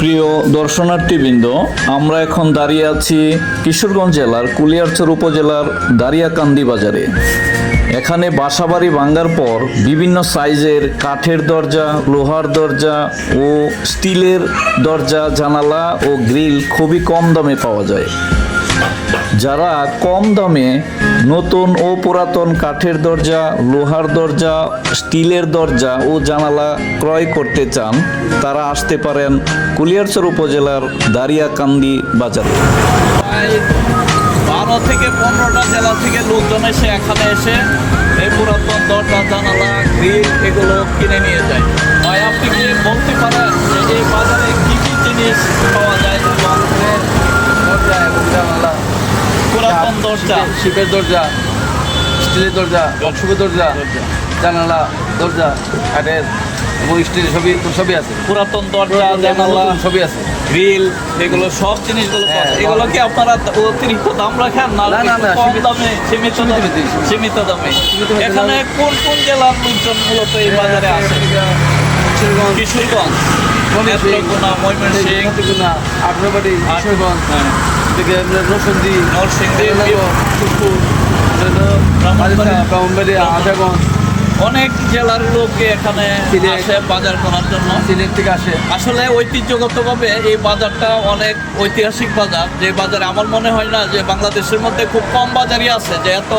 প্রিয় দর্শনার্থীবৃন্দ, আমরা এখন দাঁড়িয়ে আছি কিশোরগঞ্জ জেলার কুলিয়ারচর উপজেলার দারিয়াকান্দি বাজারে। এখানে বাসাবাড়ি ভাঙার পর বিভিন্ন সাইজের কাঠের দরজা, লোহার দরজা ও স্টিলের দরজা, জানালা ও গ্রিল খুবই কম দামে পাওয়া যায়। যারা কম দামে নতুন ও পুরাতন কাঠের দরজা, লোহার দরজা, স্টিলের দরজা ও জানালা ক্রয় করতে চান, তারা আসতে পারেন কুলিয়ারচর উপজেলার দারিয়াকান্দি বাজারে। 12 থেকে 15টা জেলা থেকে লোকজন এসে এখানে এসে এই পুরাতন দরজা, জানালা, গ্রিল এগুলো কিনে নিয়ে যায়। ভাই, আপনি কি বলতে পারেন যে এই বাজারে কি কি জিনিস পাওয়া যায়? দরজা এবং জানালা, পুরাতন দরজা, শিপের দরজা, স্টিলের দরজা, অংশুকের দরজা, জানালা, দরজা, কাঠের এবং স্টিলের সবই আছে। পুরাতন দরজা, জানালা, সবই আছে। গ্রিল এগুলো সব জিনিসগুলো পাওয়া যায়। এগুলো কি আপনারা অতিরিক্ত দাম রাখেন না না, না, একটু কম দামে, সীমিত দামে? সীমিত দামে। এখানে কোন কোন জেলার লোকজন মূলত এই বাজারে আসে? কিশোরগঞ্জ, নেত্রকোনা, ময়মনসিংহ, আঠারোবাড়ি, কিশোরগঞ্জ থেকে নরসিংদী, নরসিংদী, ফুলপুর, ব্রাহ্মণবাড়িয়া, আজাগঞ্জ, অনেক জেলার লোক এখানে সিলেট আসে বাজার করার জন্য। সিলেট থেকে আসে। আসলে ঐতিহ্যগতভাবে এই বাজারটা অনেক ঐতিহাসিক বাজার। যে বাজারে আমার মনে হয় না যে বাংলাদেশের মধ্যে খুব কম বাজারই আছে যে এত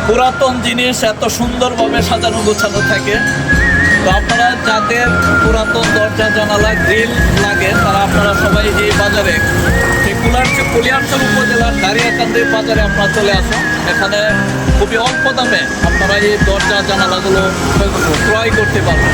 পুরাতন জিনিস এত সুন্দরভাবে সাজানো গোছানো থাকে। তো আপনারা যাদের পুরাতন দরজা, জানালা, গ্রিল লাগে, তারা আপনারা সবাই এই বাজারে কুলিয়ারচর উপজেলার দারিয়াকান্দি বাজারে আপনারা চলে আসুন। এখানে খুবই অল্প দামে আপনারা এই দরজা, জানালাগুলো ক্রয় করতে পারবেন।